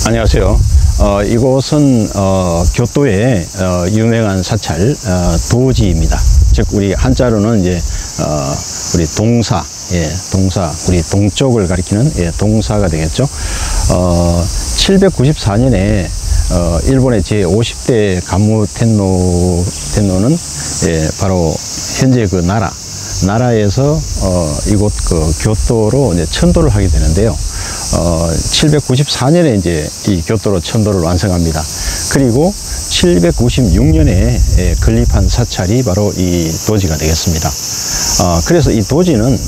안녕하세요. 이곳은 교토의 유명한 사찰 도지입니다. 즉 우리 한자로는 이제 우리 동사, 동사, 우리 동쪽을 가리키는 동사가 되겠죠. 794년에 일본의 제50대 간무 텐노는 바로 현재 그 나라에서 이곳 그 교토로 이제 천도를 하게 되는데요. 794년에 이제 이 교토로 천도를 완성합니다. 그리고 796년에 건립한 사찰이 바로 이 도지가 되겠습니다. 그래서 이 도지는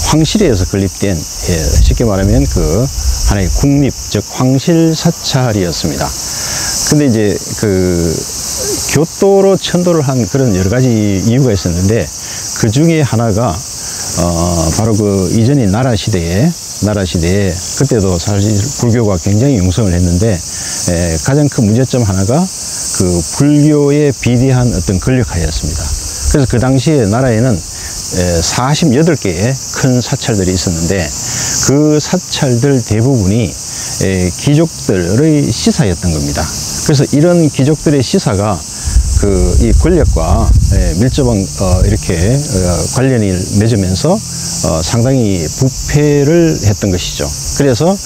황실에서 건립된 쉽게 말하면 그 하나의 국립, 즉 황실 사찰이었습니다. 근데 이제 그 교토로 천도를 한 그런 여러 가지 이유가 있었는데, 그 중에 하나가 바로 그 이전의 나라 시대에 그때도 사실 불교가 굉장히 용성을 했는데, 가장 큰 문제점 하나가 그 불교에 비대한 어떤 권력화였습니다. 그래서 그 당시에 나라에는 48개의 큰 사찰들이 있었는데, 그 사찰들 대부분이 귀족들의 시사였던 겁니다. 그래서 이런 귀족들의 시사가 이 권력과 밀접한 이렇게 관련이 맺으면서 상당히 부패를 했던 것이죠. 그래서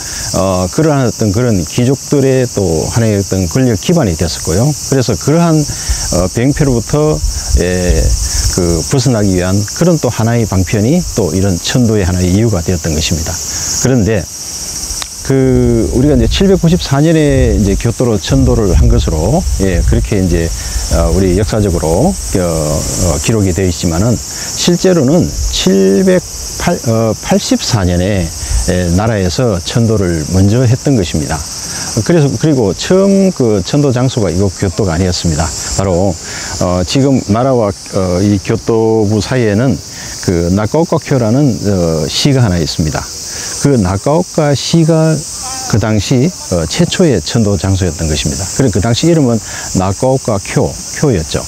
그러한 어떤 그런 귀족들의 또 하나의 어떤 권력 기반이 됐었고요. 그래서 그러한 병폐로부터 벗어나기 위한 그런 또 하나의 방편이 또 이런 천도의 하나의 이유가 되었던 것입니다. 그런데 우리가 이제 794년에 이제 교토로 천도를 한 것으로, 그렇게 이제, 우리 역사적으로, 기록이 되어 있지만은, 실제로는 784년에 나라에서 천도를 먼저 했던 것입니다. 그리고 처음 그 천도 장소가 이곳 교토가 아니었습니다. 바로, 지금 나라와 이 교토부 사이에는 그 나카오카쿄라는 시가 하나 있습니다. 그 나카오카 시가 그 당시 최초의 천도 장소였던 것입니다. 그리고 그 당시 이름은 나카오카 쿄였죠.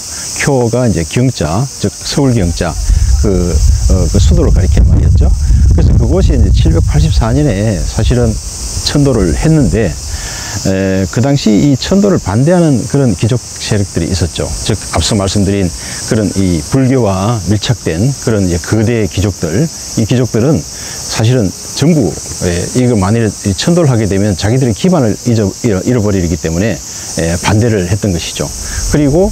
쿄가 이제 경자, 즉 서울 경자, 그 수도를 가리키는 말이었죠. 그래서 그곳이 이제 784년에 사실은 천도를 했는데, 그 당시 이 천도를 반대하는 그런 귀족 세력들이 있었죠. 즉 앞서 말씀드린 그런 이 불교와 밀착된 그런 이제 거대 귀족들, 이 귀족들은 사실은 전부 이거 만일 천도를 하게 되면 자기들의 기반을 잃어버리기 때문에 반대를 했던 것이죠. 그리고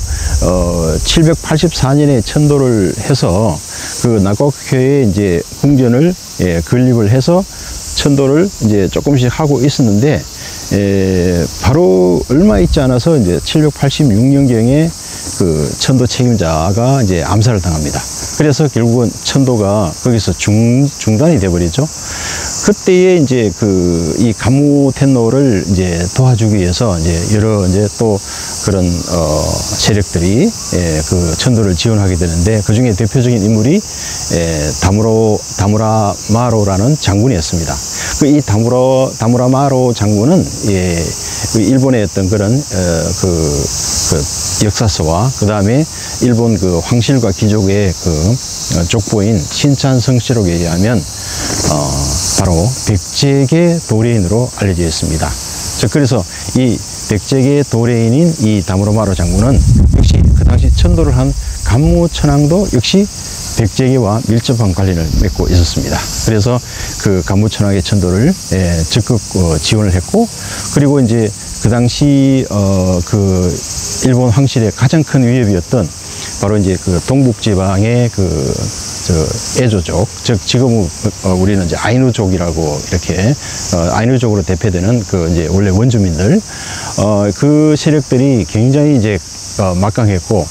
784년에 천도를 해서 그 나카오카쿄에 이제 궁전을 건립을 해서 천도를 이제 조금씩 하고 있었는데, 바로 얼마 있지 않아서 이제 786년경에 그 천도 책임자가 이제 암살을 당합니다. 그래서 결국은 천도가 거기서 중단이 돼버리죠. 그때에 이제 이 간무 텐노를 이제 도와주기 위해서 이제 여러 이제 또 그런 세력들이 그 천도를 지원하게 되는데, 그 중에 대표적인 인물이 다무라 마로라는 장군이었습니다. 이 다무라 마로 장군은 일본의 어떤 그런 역사서와 그 다음에 일본 그 황실과 귀족의 족보인 신찬 성시록에 의하면 바로 백제계 도레인으로 알려져 있습니다. 그래서 이 백제계 도레인인 이 다무라 마로 장군은 역시 그 당시 천도를 한 간무 천황도 역시 백제계와 밀접한 관련을 맺고 있었습니다. 그래서 그 간무 천황의 천도를 적극 지원을 했고, 그리고 이제 그 당시 그 일본 황실의 가장 큰 위협이었던 바로 이제 그 동북지방의 에조족, 즉 지금 우리는 이제 아이누족이라고 이렇게 아이누족으로 대표되는 이제 원래 원주민들, 그 세력들이 굉장히 이제 막강했고,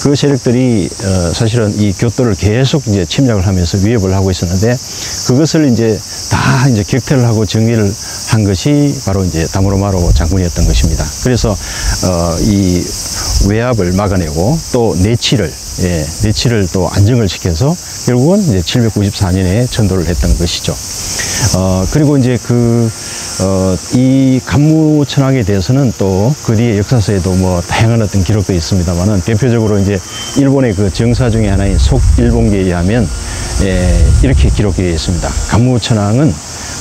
그 세력들이 사실은 이 교토를 계속 이제 침략을 하면서 위협을 하고 있었는데, 그것을 이제 다 이제 격퇴를 하고 정리를 한 것이 바로 이제 다무라 마로 장군이었던 것입니다. 그래서 이 외압을 막아내고 또 내치를 또 안정을 시켜서 결국은 이제 794년에 천도를 했던 것이죠. 그리고 이제 이 간무 천황에 대해서는 또 그 뒤에 역사서에도 뭐 다양한 어떤 기록도 있습니다만은, 대표적으로 이제 일본의 그 정사 중에 하나인 속일본기에 의하면 이렇게 기록되어 있습니다. 간무 천황은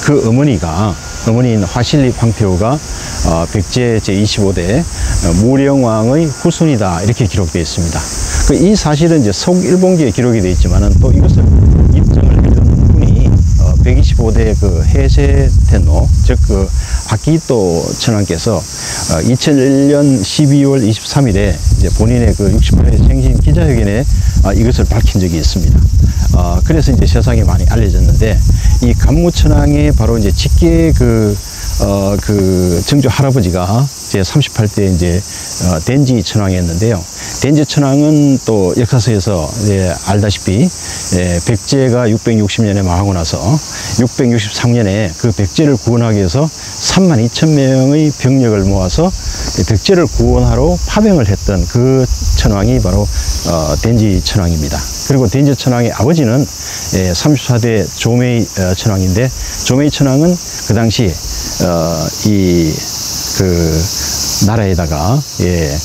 그 어머니가 어머니인 화실립 황태후가 백제 제25대 무령왕의 후손이다 이렇게 기록되어 있습니다. 이 사실은 이제 서북일본기에 기록이 되어 있지만은 또 이것을 입증을 해준 분이 125대 그 해세 텐노, 즉 그 아키히토 천황께서 2001년 12월 23일에 이제 본인의 그 68회 생신 기자회견에 이것을 밝힌 적이 있습니다. 그래서 이제 세상에 많이 알려졌는데, 이 간무천황의 바로 이제 직계 그 증조 할아버지가 제 38대 이제 덴지 천황이었는데요. 덴지 천황은 또 역사서에서 이제 알다시피 백제가 660년에 망하고 나서 663년에 그 백제를 구원하기 위해서 32,000명의 병력을 모아서 백제를 구원하러 파병을 했던 그 천황이 바로 덴지 천황입니다. 그리고 덴지 천황의 아버지는 34대 조메이 천황인데, 조메이 천황은 그 당시 나라에다가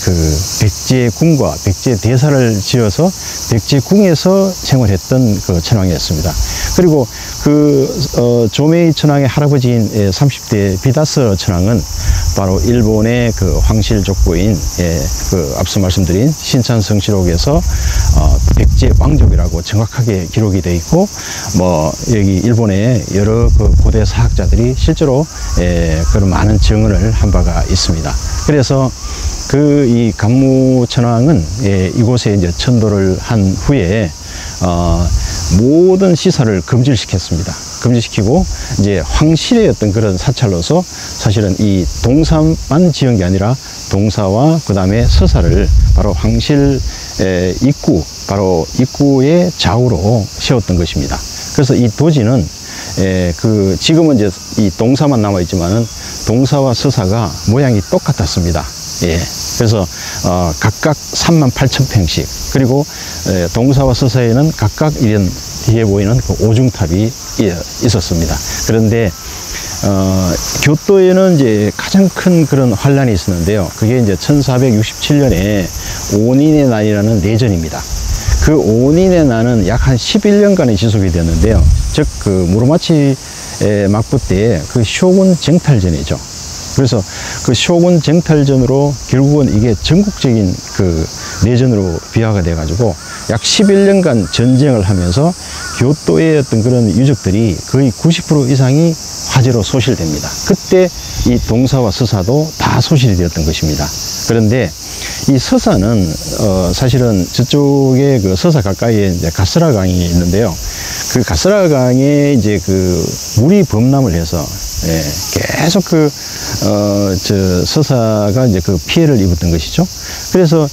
그 백제궁과 백제대사를 지어서 백제궁에서 생활했던 그 천황이었습니다. 그리고 그 조메이 천황의 할아버지인 30대 비다스 천황은 바로 일본의 그 황실 족보인 그 앞서 말씀드린 신찬성시록에서 백제 왕족이라고 정확하게 기록이 되어 있고, 뭐 여기 일본의 여러 그 고대 사학자들이 실제로 그런 많은 증언을 한 바가 있습니다. 그래서 그 이 간무천황은 이곳에 이제 천도를 한 후에 모든 시사를 금지를 시켰습니다. 금지시키고 이제 황실의 어떤 그런 사찰로서 사실은 이 동사만 지은 게 아니라 동사와 그 다음에 서사를 바로 황실 입구, 바로 입구의 좌우로 세웠던 것입니다. 그래서 이 도지는 지금은 이제 이 동사만 남아 있지만은 동사와 서사가 모양이 똑같았습니다. 그래서 각각 38,000평씩, 그리고 동사와 서사에는 각각 이런 뒤에 보이는 그 오중탑이 있었습니다. 그런데 교토에는 이제 가장 큰 그런 환란이 있었는데요. 그게 이제 1467년에 오닌의 난이라는 내전입니다. 그 오닌의 난은 약 한 11년간의 지속이 되었는데요. 즉 그 무로마치 막부 때의 그 쇼군 쟁탈전이죠. 그래서 그 쇼군 쟁탈전으로 결국은 이게 전국적인 그 내전으로 비화가 돼 가지고 약 11년간 전쟁을 하면서 교토의 어떤 그런 유적들이 거의 90% 이상이 화재로 소실됩니다. 그때 이 동사와 서사도 다 소실이 되었던 것입니다. 그런데 이 서사는 사실은 저쪽에 그 서사 가까이에 이제 가스라 강이 있는데요. 그 가스라 강에 이제 그 물이 범람을 해서 계속 저 서사가 이제 그 피해를 입었던 것이죠. 그래서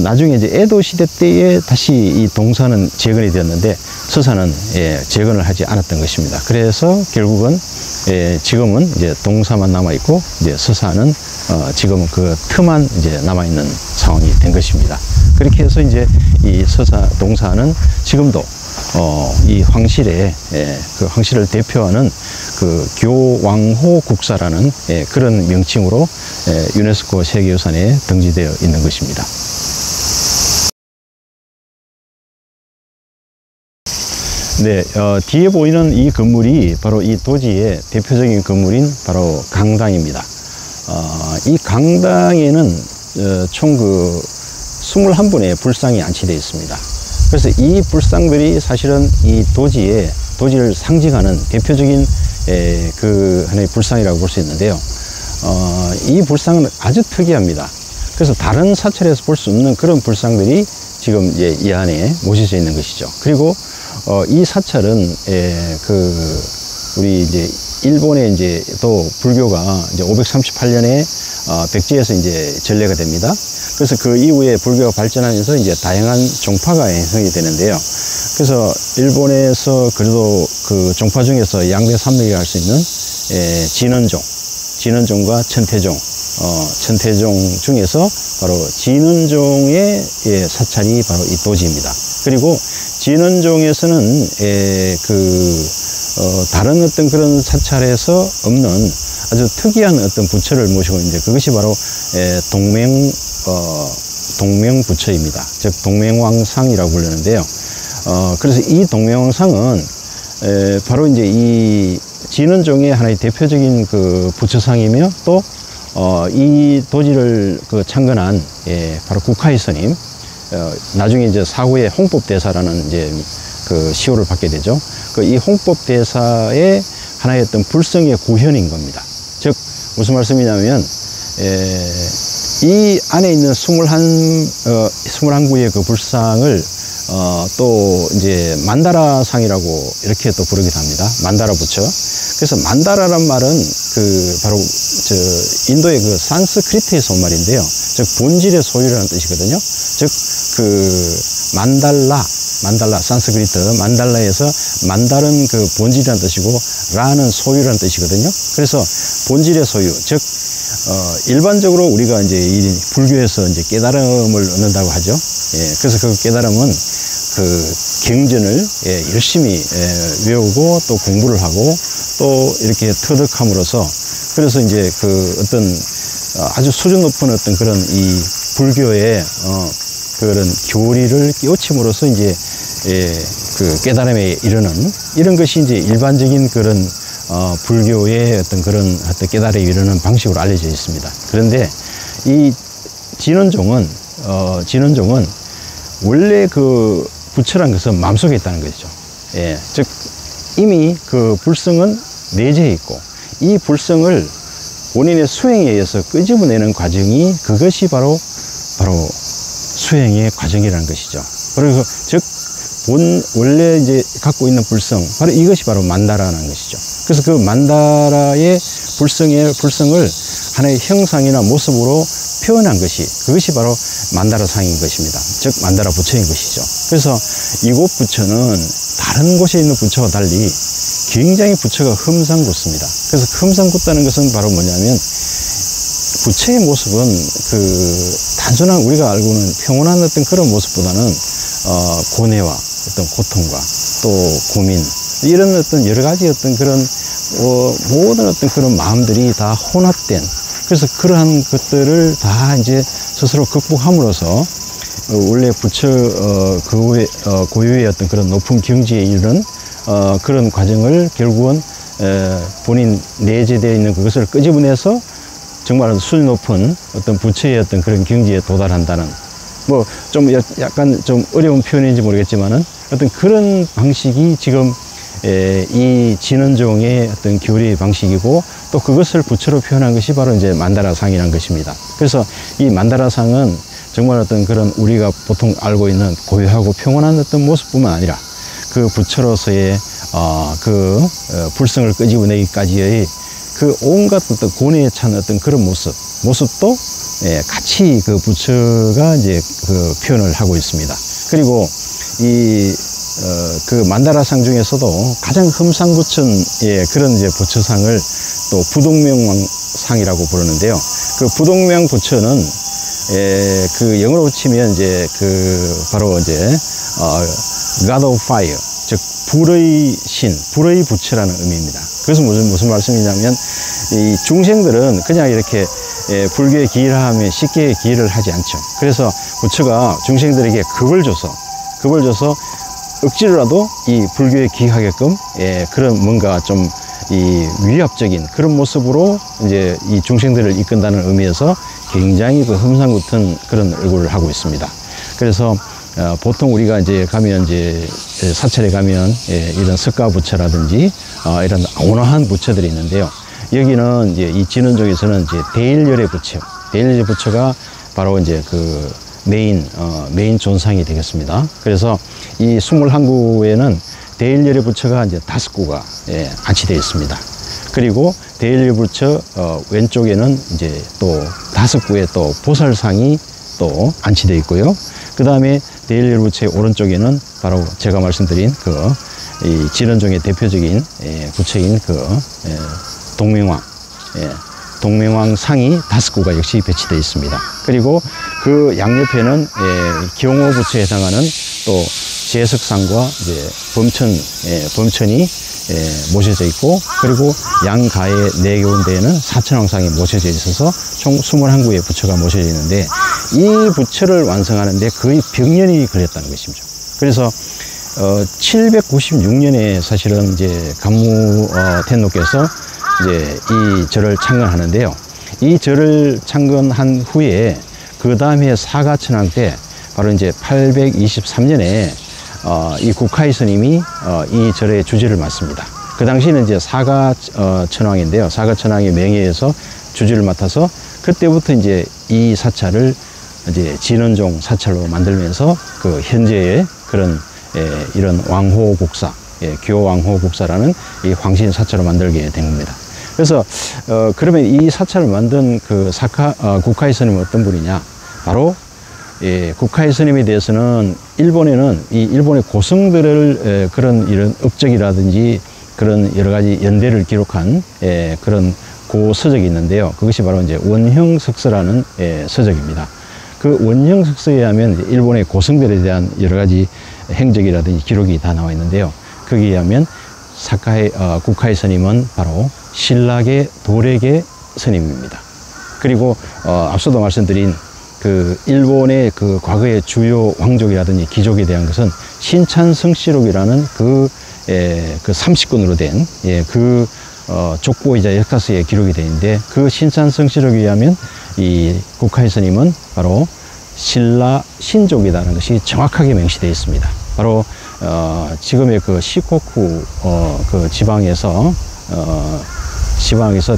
나중에 이제 에도 시대 때에 다시 이 동사는 재건이 되었는데 서사는 재건을 하지 않았던 것입니다. 그래서 결국은 지금은 이제 동사만 남아 있고 이제 서사는 지금은 그 틈만 이제 남아 있는 상황이 된 것입니다. 그렇게 해서 이제 이 서사 동사는 지금도 이 황실의 그 황실을 대표하는 그 교왕호 국사라는 그런 명칭으로 유네스코 세계유산에 등재되어 있는 것입니다. 네, 뒤에 보이는 이 건물이 바로 이 도지의 대표적인 건물인 바로 강당입니다. 이 강당에는 총 그 21분의 불상이 안치되어 있습니다. 그래서 이 불상들이 사실은 이 도지를 상징하는 대표적인 그 하나의 불상이라고 볼 수 있는데요. 이 불상은 아주 특이합니다. 그래서 다른 사찰에서 볼 수 없는 그런 불상들이 지금 이제 이 안에 모셔져 있는 것이죠. 그리고 이 사찰은 우리 이제 일본에 이제 또 불교가 이제 538년에 백제에서 이제 전래가 됩니다. 그래서 그 이후에 불교가 발전하면서 이제 다양한 종파가 형성이 되는데요. 그래서 일본에서 그래도 그 종파 중에서 양대산맥이라고 할 수 있는 진원종과 천태종, 천태종 중에서 바로 진원종의 사찰이 바로 이 도지입니다. 그리고 진원종에서는 다른 어떤 그런 사찰에서 없는 아주 특이한 어떤 부처를 모시고 있는데, 그것이 바로 동명부처입니다. 즉 동명왕상이라고 부르는데요. 그래서 이 동명왕상은 바로 이제 이 진원종의 하나의 대표적인 그 부처상이며 또 이 도지를 그 창건한 바로 국하의 스님, 나중에 이제 사후에 홍법대사라는 이제 그 시호를 받게 되죠. 그 이 홍법대사의 하나의 어떤 불성의 구현인 겁니다. 즉 무슨 말씀이냐면 이 안에 있는 21구의 그 불상을 또 이제 만다라상이라고 이렇게 또 부르기도 합니다. 만다라 부처. 그래서 만다라란 말은 그 바로 저 인도의 그 산스크리트에서 온 말인데요. 즉 본질의 소유라는 뜻이거든요. 즉 그 만달라 산스크리트 만달라에서 만달은 그 본질이라는 뜻이고 라는 소유라는 뜻이거든요. 그래서 본질의 소유, 즉 일반적으로 우리가 이제 이 불교에서 이제 깨달음을 얻는다고 하죠. 그래서 그 깨달음은 그 경전을 열심히 외우고 또 공부를 하고 또 이렇게 터득함으로써 그래서 이제 그 어떤 아주 수준 높은 어떤 그런 이 불교의 그런 교리를 끼우침으로써 이제 그 깨달음에 이르는 이런 것이 이제 일반적인 그런 불교의 어떤 그런 깨달음에 이르는 방식으로 알려져 있습니다. 그런데 이 진원종은 원래 그 부처란 것은 마음속에 있다는 것이죠. 즉 이미 그 불성은 내재해 있고 이 불성을 본인의 수행에 의해서 끄집어내는 과정이 그것이 바로 수행의 과정이라는 것이죠. 그리고 즉 원래 이제 갖고 있는 불성, 바로 이것이 바로 만다라는 것이죠. 그래서 그 만다라의 불성을 하나의 형상이나 모습으로 표현한 그것이 바로 만다라상인 것입니다. 즉 만다라 부처인 것이죠. 그래서 이곳 부처는 다른 곳에 있는 부처와 달리 굉장히 부처가 흠상궂습니다. 그래서 흠상궂다는 것은 바로 뭐냐면 부처의 모습은 그 단순한 우리가 알고는 평온한 어떤 그런 모습보다는 고뇌와 어떤 고통과 또 고민 이런 어떤 여러 가지 어떤 그런 모든 어떤 그런 마음들이 다 혼합된, 그래서 그러한 것들을 다 이제 스스로 극복함으로써 원래 부처 고유의 어떤 그런 높은 경지에 이르는 그런 과정을 결국은 본인 내재되어 있는 그것을 끄집어내서 정말 수준 높은 어떤 부처의 어떤 그런 경지에 도달한다는, 뭐 좀 약간 좀 어려운 표현인지 모르겠지만은 어떤 그런 방식이 지금 이 진원종의 어떤 교리 방식이고, 또 그것을 부처로 표현한 것이 바로 이제 만다라상이라는 것입니다. 그래서 이 만다라상은 정말 어떤 그런 우리가 보통 알고 있는 고요하고 평온한 어떤 모습뿐만 아니라 그 부처로서의 불성을 끄집어내기까지의 그 온갖 어떤 고뇌에 찬 어떤 그런 모습도 같이 그 부처가 이제 그 표현을 하고 있습니다. 그리고 그 만다라상 중에서도 가장 흠상부처의 그런 이제 부처상을 또 부동명상이라고 부르는데요. 그 부동명 부처는 그 영어로 치면 이제 바로 이제 God of Fire, 즉 불의 신, 불의 부처라는 의미입니다. 그래서 무슨 말씀이냐면 이 중생들은 그냥 이렇게 불교에 기일하면 쉽게 기일을 하지 않죠. 그래서 부처가 중생들에게 겁을 줘서 억지로라도 이 불교에 기하게끔 그런 뭔가 좀 이 위압적인 그런 모습으로 이제 이 중생들을 이끈다는 의미에서 굉장히 그 흠상궂은 그런 얼굴을 하고 있습니다. 그래서 보통 우리가 이제 가면 이제 사찰에 가면 이런 석가부처라든지 이런 온화한 부처들이 있는데요. 여기는 이제 이 진원종에서는 이제 대일열의 부처가 바로 이제 그 메인 존상이 되겠습니다. 그래서 이 21구에는 대일열의 부처가 이제 5구가 안치되어 있습니다. 그리고 대일열 부처 왼쪽에는 이제 또 5구의 또 보살상이 또 안치되어 있고요. 그 다음에 대일열 부처의 오른쪽에는 바로 제가 말씀드린 이 진원종의 대표적인 부처인 동명왕 상이 5구가 역시 배치되어 있습니다. 그리고 그 양옆에는 경호 부처에 해당하는 또 제석상과 이제 범천이 모셔져 있고, 그리고 양가의 내가운데에는 사천왕상이 모셔져 있어서 총 21구의 부처가 모셔져 있는데, 이 부처를 완성하는데 거의 벽년이 걸렸다는 것이죠. 그래서 796년에 사실은 이제 간무天皇께서 이제 이 절을 창건하는데요. 이 절을 창건한 후에 그 다음에 사가천왕 때 바로 이제 823년에 이 국하이 스님이 이 절의 주지를 맡습니다. 그 당시에는 이제 사가천왕인데요. 사가천왕의 명예에서 주지를 맡아서 그때부터 이제 이 사찰을 이제 진원종 사찰로 만들면서 그 현재의 그런 이런 왕호국사, 교왕호국사라는 이 황신 사찰로 만들게 된 겁니다. 그래서 그러면 이 사찰을 만든 그 국하이 스님은 어떤 분이냐? 바로 국하이 스님에 대해서는 일본에는 이 일본의 고승들을 그런 이런 업적이라든지 그런 여러 가지 연대를 기록한 그런 고서적이 있는데요. 그것이 바로 이제 원형석서라는 서적입니다. 그 원형석서에 의하면 일본의 고승들에 대한 여러 가지 행적이라든지 기록이 다 나와 있는데요. 거기에 의하면 국하이 스님은 바로 신라계 도래계 스님입니다. 그리고 앞서도 말씀드린 그 일본의 그 과거의 주요 왕족이라든지 귀족에 대한 것은 신찬성시록이라는 그 30권으로 된 그 족보이자 역사서에 기록이 되어 있는데, 그 신찬성시록에 의하면 이 국하이 스님은 바로 신라 신족이라는 것이 정확하게 명시되어 있습니다. 바로 지금의 그 시코쿠 그 지방에서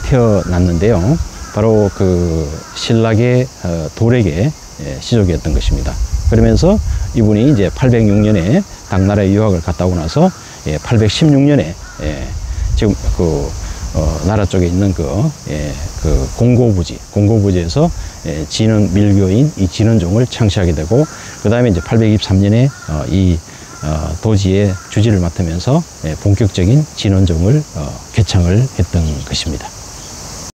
태어났는데요. 바로 그 신라계 도래계 시족이었던 것입니다. 그러면서 이분이 이제 806년에 당나라에 유학을 갔다 오고 나서 816년에 지금 그 나라 쪽에 있는 그 공고부지에서 진원 밀교인 이 진원종을 창시하게 되고, 그 다음에 이제 823년에 이 도지의 주지를 맡으면서 본격적인 진원종을 개창을 했던 것입니다.